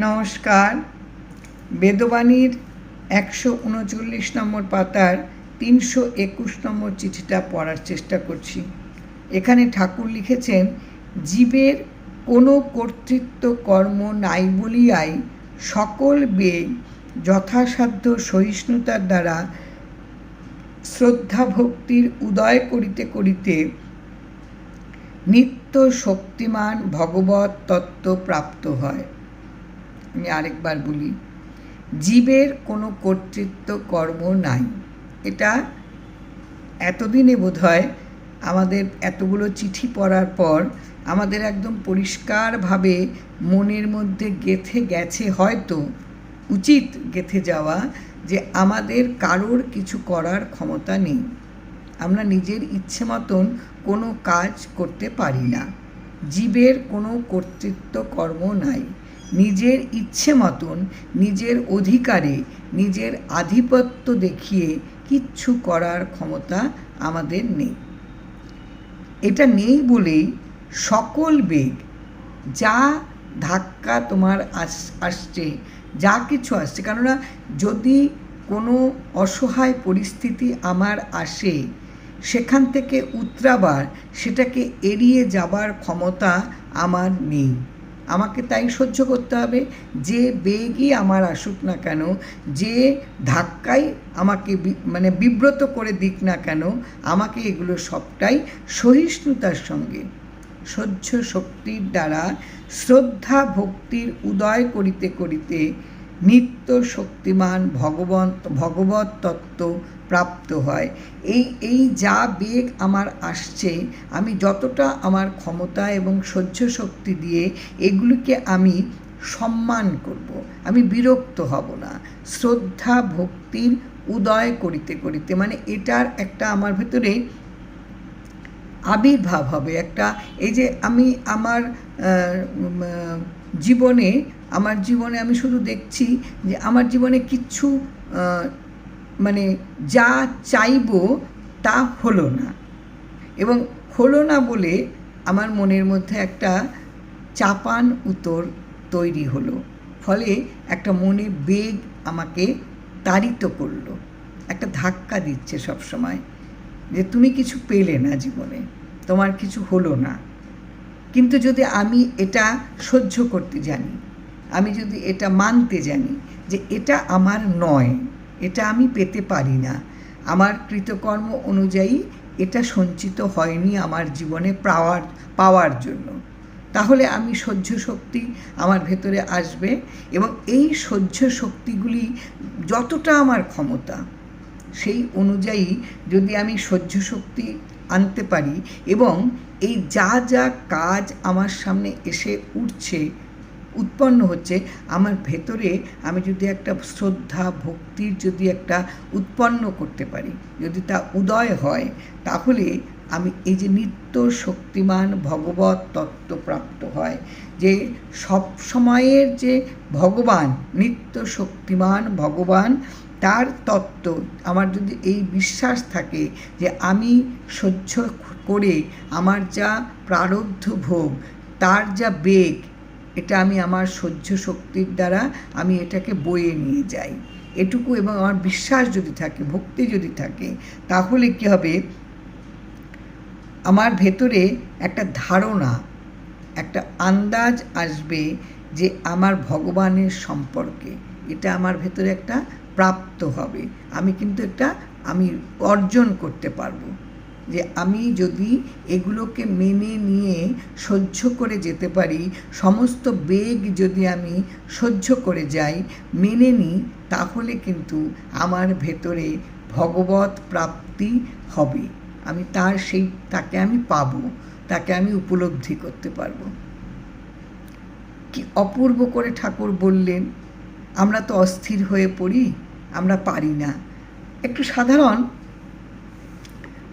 নমস্কার। বেদবাণীর 139 নম্বর পাতার 321 নম্বর চিঠিটা পড়ার চেষ্টা করছি। এখানে ঠাকুর লিখেছেন, জীবের কোনো কর্তৃত্ব কর্ম নাই বলিয়াই সকল বেগ যথাসাধ্য সহিষ্ণুতার দ্বারা শ্রদ্ধা ভক্তির উদয় করিতে করিতে নিত্য শক্তিমান ভগবৎ তত্ত্ব প্রাপ্ত হয়। আমি আরেকবার বলি, জীবের কোনো কর্তৃত্ব কর্ম নাই। এটা এতদিনে বোধহয় আমাদের এতগুলো চিঠি পড়ার পর আমাদের একদম পরিষ্কারভাবে মনের মধ্যে গেঁথে গেছে, হয়তো উচিত গেঁথে যাওয়া, যে আমাদের কারোর কিছু করার ক্ষমতা নেই। আমরা নিজের ইচ্ছে মতন কোনো কাজ করতে পারি না। জীবের কোনো কর্তৃত্ব কর্ম নাই। নিজের ইচ্ছে মতন নিজের অধিকারে নিজের আধিপত্য দেখিয়ে কিচ্ছু করার ক্ষমতা আমাদের নেই। এটা নেই বলেই সকল বেগ, যা ধাক্কা তোমার আসছে, যা কিছু আসছে, কেননা যদি কোনো অসহায় পরিস্থিতি আমার আসে, সেখান থেকে উতরাবার, সেটাকে এড়িয়ে যাবার ক্ষমতা আমার নেই। আমাকে তাই সহ্য করতে হবে। যে বেগই আমার আসুক না কেন, যে ধাক্কাই আমাকে বিব্রত করে দিক না কেন, আমাকে এগুলো সবটাই সহিষ্ণুতার সঙ্গে সহ্য শক্তির দ্বারা শ্রদ্ধা ভক্তির উদয় করিতে করিতে নিত্য শক্তিমান ভগবৎ তত্ত্ব প্রাপ্ত হয়। এই যা বেগ আমার আসছে, আমি যতটা আমার ক্ষমতা এবং সহ্য শক্তি দিয়ে এগুলিকে আমি সম্মান করব, আমি বিরক্ত হব না। শ্রদ্ধা ভক্তির উদয় করিতে করিতে, এটার একটা আমার ভেতরে আবির্ভাব হবে। একটা এই যে আমি আমার জীবনে আমি শুধু দেখছি যে আমার জীবনে কিচ্ছু যা চাইব তা হলো না, এবং হলো না বলে আমার মনের মধ্যে একটা চাপান উত্তর তৈরি হলো। ফলে একটা মনে বেগ আমাকে তাড়িত করলো, একটা ধাক্কা দিচ্ছে সব সময়, যে তুমি কিছু পেলে না জীবনে, তোমার কিছু হলো না। কিন্তু যদি আমি এটা সহ্য করতে জানি, আমি যদি এটা মানতে জানি যে এটা আমার নয়, এটা আমি পেতে পারি না, আমার কৃতকর্ম অনুযায়ী এটা সঞ্চিত হয়নি আমার জীবনে পাওয়ার জন্য, তাহলে আমি সহ্য শক্তি আমার ভেতরে আসবে, এবং এই সহ্য শক্তিগুলি যতটা আমার ক্ষমতা, সেই অনুযায়ী যদি আমি সহ্য শক্তি আনতে পারি, এবং এই যা যা কাজ আমার সামনে এসে উৎপন্ন হচ্ছে আমার ভেতরে, আমি যদি একটা শ্রদ্ধা ভক্তির যদি একটা উৎপন্ন করতে পারি, যদি তা উদয় হয়, তাহলে আমি এই যে নিত্য শক্তিমান ভগবৎ তত্ত্ব প্রাপ্ত হয়। যে সব সময়ের যে ভগবান, নিত্য শক্তিমান ভগবান, তার তত্ত্ব আমার যদি এই বিশ্বাস থাকে যে আমি সহ্য করে আমার যা প্রারব্ধ ভোগ, তার যা বেগ, এটা আমি আমার সহ্য শক্তির দ্বারা আমি এটাকে বয়ে নিয়ে যাই, এটুকু, এবং আমার বিশ্বাস যদি থাকে, ভক্তি যদি থাকে, তাহলে কী হবে, আমার ভেতরে একটা ধারণা, একটা আন্দাজ আসবে যে আমার ভগবানের সম্পর্কে এটা আমার ভেতরে একটা প্রাপ্ত হবে। আমি কিন্তু আমি অর্জন করতে পারবো, যে আমি যদি এগুলোকে মেনে নিয়ে সহ্য করে যেতে পারি, সমস্ত বেগ যদি আমি সহ্য করে যাই, মেনে নিই, তাহলে কিন্তু আমার ভেতরে ভগবৎ প্রাপ্তি হবে। আমি তাকে আমি পাবো, তাকে আমি উপলব্ধি করতে পারবো। কি অপূর্ব করে ঠাকুর বললেন। আমরা তো অস্থির হয়ে পড়ি, আমরা পারি না। একটু সাধারণ,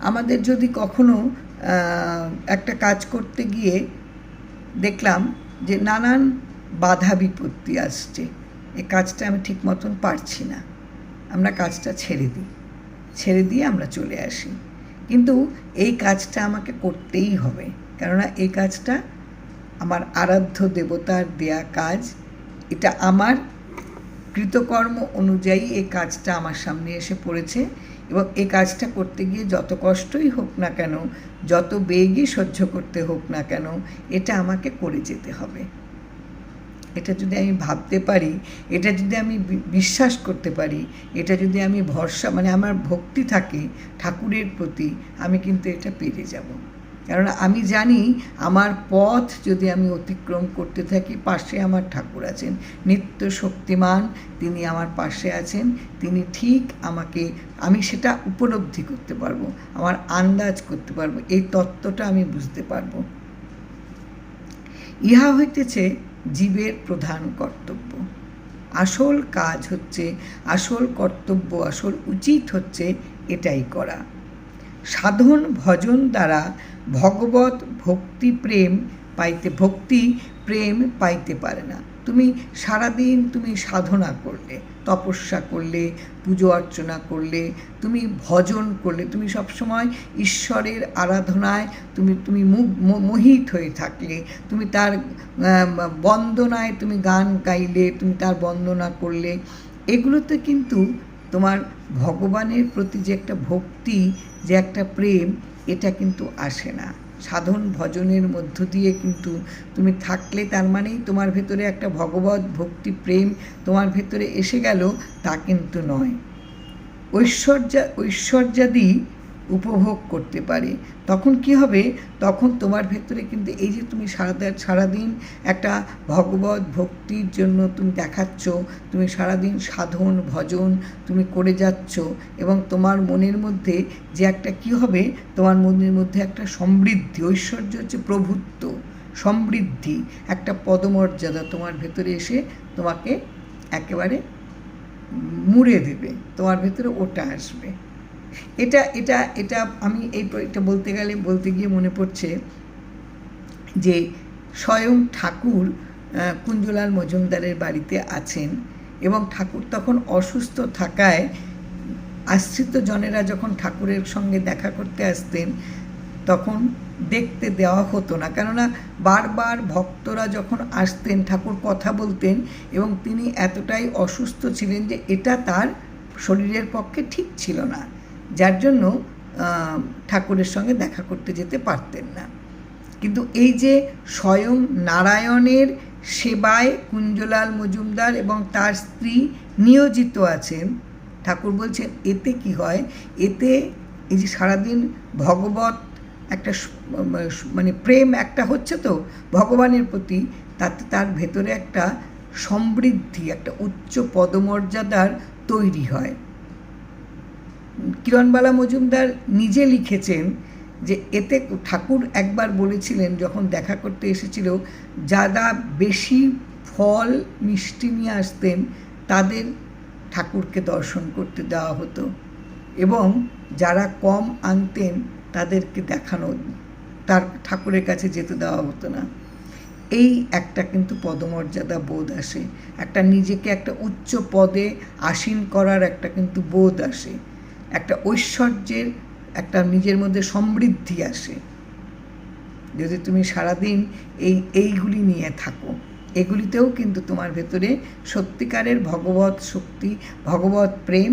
আমাদের যদি কখনো একটা কাজ করতে গিয়ে দেখলাম যে নানান বাধা বিপত্তি আসছে, এই কাজটা আমি ঠিক মতন পারছি না, আমরা কাজটা ছেড়ে দিয়ে আমরা চলে আসি। কিন্তু এই কাজটা আমাকে করতেই হবে, কেননা এই কাজটা আমার আরাধ্য দেবতার দেয়া কাজ, এটা আমার কৃতকর্ম অনুযায়ী এই কাজটা আমার সামনে এসে পড়েছে, এবং এই কাজটা করতে গিয়ে যত কষ্টই হোক না কেন, যত বেগই সহ্য করতে হোক না কেন, এটা আমাকে করে যেতে হবে। এটা যদি আমি ভাবতে পারি, এটা যদি আমি বিশ্বাস করতে পারি, এটা যদি আমি ভরসা আমার ভক্তি থাকে ঠাকুরের প্রতি, আমি কিন্তু এটা পেরে যাব। কারণ আমি জানি আমার পথ যদি আমি অতিক্রম করতে থাকি, পাশে আমার ঠাকুর আছেন, নিত্য শক্তিমান, তিনি আমার পাশে আছেন, তিনি ঠিক আমি সেটা উপলব্ধি করতে পারবো, আমার আন্দাজ করতে পারবো, এই তত্ত্বটা আমি বুঝতে পারবো। ইহা হইতেছে জীবের প্রধান কর্তব্য। আসল কাজ হচ্ছে, আসল কর্তব্য, আসল উচিত হচ্ছে এটাই করা। সাধন ভজন দ্বারা ভগবত ভক্তি প্রেম পাইতে পারে না। তুমি সারাদিন তুমি সাধনা করলে, তপস্যা করলে, পুজো অর্চনা করলে, তুমি ভজন করলে, তুমি সবসময় ঈশ্বরের আরাধনায় তুমি মোহিত হয়ে থাকলে, তুমি তার বন্দনায় তুমি গান গাইলে, তুমি তার বন্দনা করলে, এগুলোতে কিন্তু তোমার ভগবানের প্রতি যে একটা ভক্তি, যে একটা প্রেম, এটা কিন্তু আসে না। সাধন ভজনের মধ্য দিয়ে কিন্তু তুমি থাকলে তার মানেই তোমার ভেতরে একটা ভগবত ভক্তি প্রেম তোমার ভেতরে এসে গেল, তা কিন্তু নয়। ঐশ্বর্যাদি উপভোগ করতে পারে, তখন কি হবে? তখন তোমার ভেতরে কিন্তু এই যে তুমি সারাদিন একটা ভগবত ভক্তির জন্য তুমি দেখাচ্ছ, তুমি সারাদিন সাধন ভজন তুমি করে যাচ্ছ, এবং তোমার মনের মধ্যে যে একটা কি হবে, তোমার মনের মধ্যে একটা সমৃদ্ধি, ঐশ্বর্য হচ্ছে প্রভুত্ব, সমৃদ্ধি, একটা পদমর্যাদা তোমার ভেতরে এসে তোমাকে একেবারে মুড়ে দেবে, তোমার ভেতরে ওটা আসবে। এটা আমি এটা বলতে গিয়ে মনে পড়ছে যে স্বয়ং ঠাকুর কুঞ্জলাল মজুমদারের বাড়িতে আছেন, এবং ঠাকুর তখন অসুস্থ থাকায় আশ্রিত জনেরা যখন ঠাকুরের সঙ্গে দেখা করতে আসতেন, তখন দেখতে দেওয়া হতো না, কেননা বারবার ভক্তরা যখন আসতেন ঠাকুর কথা বলতেন, এবং তিনি এতটাই অসুস্থ ছিলেন যে এটা তার শরীরের পক্ষে ঠিক ছিল না, যার জন্য ঠাকুরের সঙ্গে দেখা করতে যেতে পারতেন না। কিন্তু এই যে স্বয়ং নারায়ণের সেবায় কুঞ্জলাল মজুমদার এবং তার স্ত্রী নিয়োজিত আছেন, ঠাকুর বলছেন এতে কি হয়, এতে এই যে সারাদিন ভগবত একটা প্রেম একটা হচ্ছে তো ভগবানের প্রতি, তাতে তার ভেতরে একটা সমৃদ্ধি, একটা উচ্চ পদমর্যাদার তৈরি হয়। কিরণবালা মজুমদার নিজে লিখেছেন যে এতে ঠাকুর একবার বলেছিলেন, যখন দেখা করতে এসেছিল, যারা বেশি ফল মিষ্টি নিয়ে আসতেন তাদের ঠাকুরকে দর্শন করতে দেওয়া হতো, এবং যারা কম আনতেন তাদেরকে তার ঠাকুরের কাছে যেতে দেওয়া হতো না। এই একটা কিন্তু পদমর্যাদা বোধ আসে, একটা নিজেকে একটা উচ্চ পদে আসীন করার একটা কিন্তু বোধ আসে, একটা ঐশ্বর্যের একটা নিজের মধ্যে সমৃদ্ধি আসে, যদি তুমি সারাদিন এইগুলি নিয়ে থাকো। এগুলিতেও কিন্তু তোমার ভেতরে সত্যিকারের ভগবত শক্তি, ভগবত প্রেম,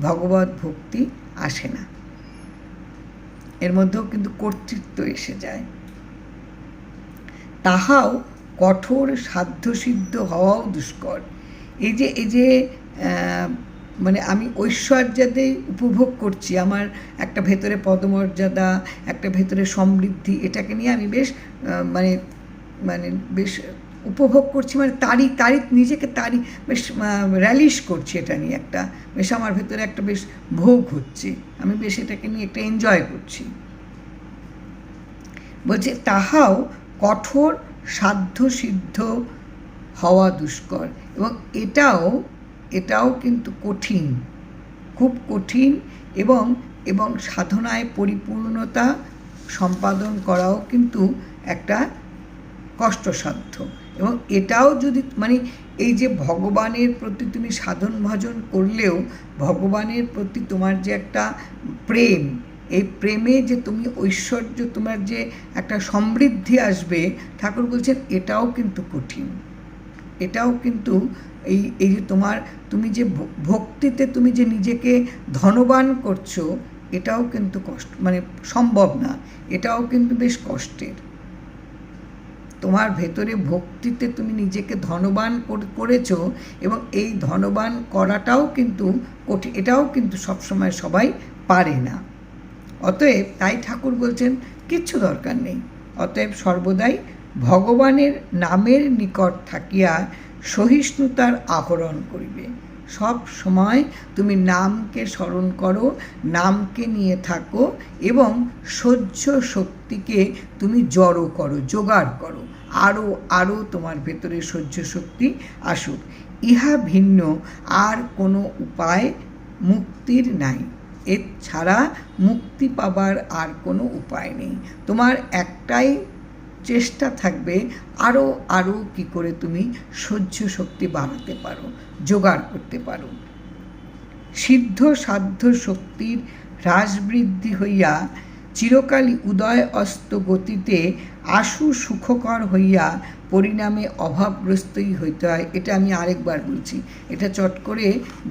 ভগবত ভক্তি আসে না, এর মধ্যেও কিন্তু কর্তৃত্ব এসে যায়। তাহাও কঠোর সাধ্যসিদ্ধ হওয়াও দুষ্কর। এই যে আমি ঐশ্বর্যাদে উপভোগ করছি, আমার একটা ভেতরে পদমর্যাদা, একটা ভেতরে সমৃদ্ধি, এটাকে নিয়ে আমি বেশ বেশ উপভোগ করছি, তারই নিজেকে বেশ র্যালিশ করছি, এটা নিয়ে একটা বেশ আমার ভেতরে একটা বেশ ভোগ হচ্ছে, আমি বেশ এটাকে নিয়ে একটা এনজয় করছি। বলছে তাহাও কঠোর সাধ্যসিদ্ধ হওয়া দুষ্কর, এবং এটাও কিন্তু কঠিন, খুব কঠিন, এবং সাধনায় পরিপূর্ণতা সম্পাদন করাও কিন্তু একটা কষ্টসাধ্য। এবং এটাও যদি এই যে ভগবানের প্রতি তুমি সাধন ভজন করলেও ভগবানের প্রতি তোমার যে একটা প্রেম, এই প্রেমে যে তুমি ঐশ্বর্য, তোমার যে একটা সমৃদ্ধি আসবে, ঠাকুর বলছেন এটাও কিন্তু কঠিন। এটাও কিন্তু এই যে তুমি যে ভক্তিতে তুমি যে নিজেকে ধনবান করছো, এটাও কিন্তু কষ্ট, মানে সম্ভব না, এটাও কিন্তু বেশ কষ্টের। তোমার ভেতরে ভক্তিতে তুমি নিজেকে ধনবান করেছো, এবং এই ধনবান করাটাও কিন্তু কঠিন, এটাও কিন্তু সবসময় সবাই পারে না। অতএব তাই ঠাকুর বলছেন কিচ্ছু দরকার নেই, অতএব সর্বদাই ভগবানের নামের নিকট থাকিয়া সহিষ্ণুতার আহরণ করিবে। সব সময় তুমি নামকে স্মরণ করো, নামকে নিয়ে থাকো, এবং সহ্য শক্তিকে তুমি জড়ো করো, জোগাড় করো, আরও তোমার ভেতরে সহ্য শক্তি আসুক। ইহা ভিন্ন আর কোনো উপায় মুক্তির নাই, এর ছাড়া মুক্তি পাবার আর কোনো উপায় নেই। তোমার একটাই চেষ্টা থাকবে, আরও কি করে তুমি সহ্য শক্তি বাড়াতে পারো, জোগাড় করতে পারো। সিদ্ধ সাধ্য শক্তির হ্রাস বৃদ্ধি হইয়া চিরকালই উদয় অস্ত গতিতে আশু সুখকর হইয়া পরিণামে অভাবগ্রস্তই হইতে হয়। এটা আমি আরেকবার বলছি, এটা চট করে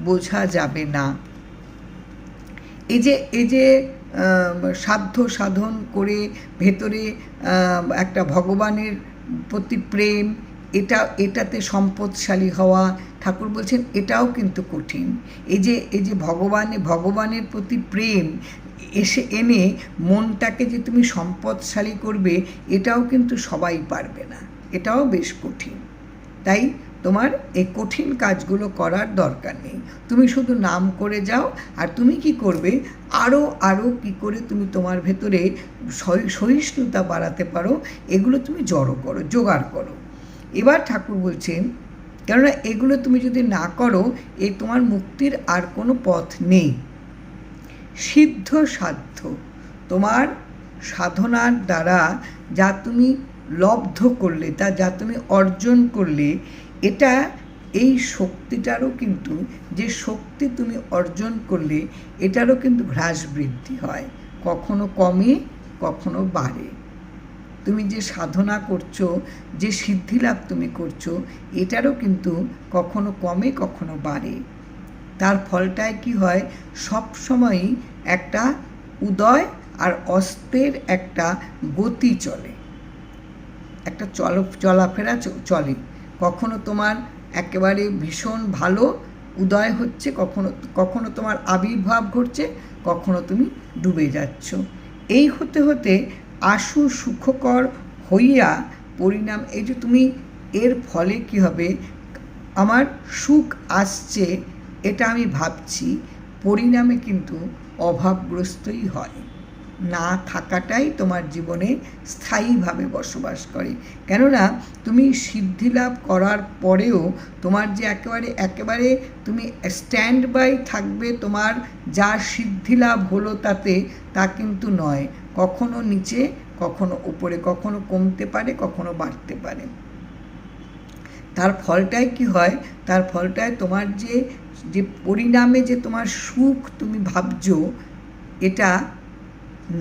বোঝা যাবে না। এই যে সাধ্য সাধন করে ভেতরে একটা ভগবানের প্রতি প্রেম, এটাতে সম্পদশালী হওয়া, ঠাকুর বলছেন এটাও কিন্তু কঠিন। এই যে ভগবানের প্রতি প্রেম এনে মনটাকে যে তুমি সম্পদশালী করবে, এটাও কিন্তু সবাই পারবে না, এটাও বেশ কঠিন। তাই তোমার এই কঠিন কাজগুলো করার দরকার নেই, তুমি শুধু নাম করে যাও। আর তুমি কি করবে, আরও কি করে তুমি তোমার ভেতরে সহিষ্ণুতা বাড়াতে পারো, এগুলো তুমি জড়ো করো, জোগাড় করো। এবার ঠাকুর বলছেন, কেননা এগুলো তুমি যদি না করো, এই তোমার মুক্তির আর কোনো পথ নেই। সিদ্ধ সাধ্য, তোমার সাধনার দ্বারা যা তুমি লব্ধ করলে, যা তুমি অর্জন করলে, এই শক্তিটারও কিন্তু, যে শক্তি তুমি অর্জন করলে, এটারও কিন্তু হ্রাস বৃদ্ধি হয়, কখনো কমে কখনো বাড়ে। তুমি যে সাধনা করছো, যে সিদ্ধিলাভ তুমি করছো, এটারও কিন্তু কখনো কমে কখনো বাড়ে। তার ফলটায় কি হয়, সবসময়ই একটা উদয় আর অস্তের একটা গতি চলে, একটা চলাফেরা চলে। কখনো তোমার একেবারে ভীষণ ভালো উদয় হচ্ছে, কখনো তোমার আবির্ভাব ঘটছে, কখনো তুমি ডুবে যাচ্ছ। এই হতে হতে আশু সুখকর হইয়া পরিণাম, এই যে তুমি, এর ফলে কি হবে, আমার সুখ আসছে এটা আমি ভাবছি, পরিণামে কিন্তু অভাবগ্রস্তই হয়। না থাকাটাই তোমার জীবনে স্থায়ীভাবে বসবাস করে। কেননা তুমি সিদ্ধিলাভ করার পরেও তোমার যে একেবারে তুমি স্ট্যান্ড বাই থাকবে, তোমার যা সিদ্ধিলাভ হলো তাতে, তা কিন্তু নয়। কখনো নিচে কখনো উপরে, কখনো কমতে পারে কখনো বাড়তে পারে। তার ফলটায় কি হয়, তার ফলটায় তোমার যে পরিণামে যে তোমার সুখ তুমি ভাবছো, এটা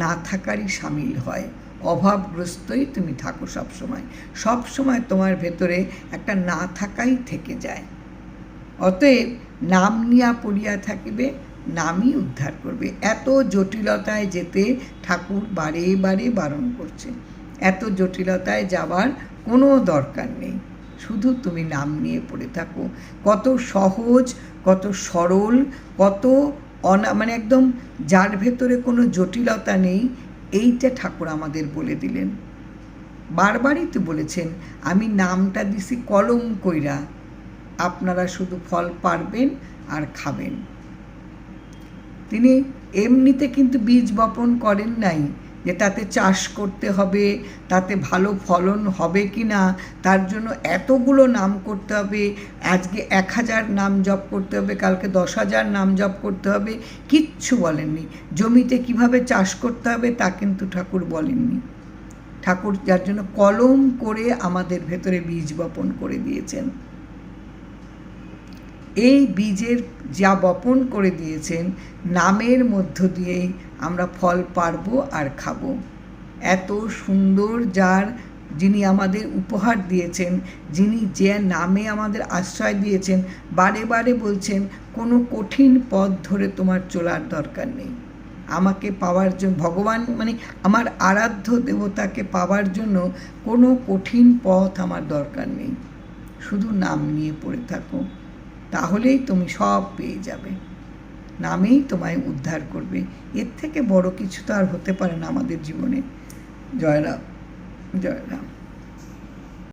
না থাকারই সামিল হয়, অভাবগ্রস্তই তুমি থাকো সবসময় তোমার ভেতরে একটা না থাকাই থেকে যায়। অতএব নাম নিয়া পড়িয়া থাকিবে, নামই উদ্ধার করবে। এত জটিলতায় যেতে ঠাকুর বারে বারে বারণ করছে, এত জটিলতায় যাবার কোনো দরকার নেই, শুধু তুমি নাম নিয়ে পড়ে থাকো। কত সহজ, কত সরল, কত মানে একদম যার ভেতরে কোনো জটিলতা নেই, এইটা ঠাকুর আমাদের বলে দিলেন। বারবারই তো বলেছেন, আমি নামটা দিছি কলম কইরা, আপনারা শুধু ফল পারবেন আর খাবেন। তিনি এমনিতে কিন্তু বীজ বপন করেন নাই যে তাতে চাষ করতে হবে, তাতে ভালো ফলন হবে কি না, তার জন্য এতগুলো নাম করতে হবে, আজকে 1000 নাম জপ করতে হবে, কালকে 10,000 নাম জপ করতে হবে, কিচ্ছু বলেননি। জমিতে কিভাবে চাষ করতে হবে তা কিন্তু ঠাকুর বলেননি। ঠাকুর যার জন্য কলম করে আমাদের ভেতরে বীজ বপন করে দিয়েছেন। এই বীজের যা বপন করে দিয়েছেন, নামের মধ্য দিয়েই আমরা ফল পারবো আর খাবো। এত সুন্দর যার যিনি আমাদের উপহার দিয়েছেন, যিনি যে নামে আমাদের আশ্রয় দিয়েছেন, বারে বারে বলছেন কোনো কঠিন পথ ধরে তোমার চলার দরকার নেই। আমাকে পাওয়ার জন্য, ভগবান মানে আমার আরাধ্য দেবতাকে পাওয়ার জন্য কোনো কঠিন পথ আমার দরকার নেই, শুধু নাম নিয়ে পড়ে থাকো, তাহলেই তুমি সব পেয়ে যাবে। নামেই তোমায় উদ্ধার করবে। এর থেকে বড় কিছু তো আর হতে পারে না আমাদের জীবনে। জয় রাম, জয় রাম।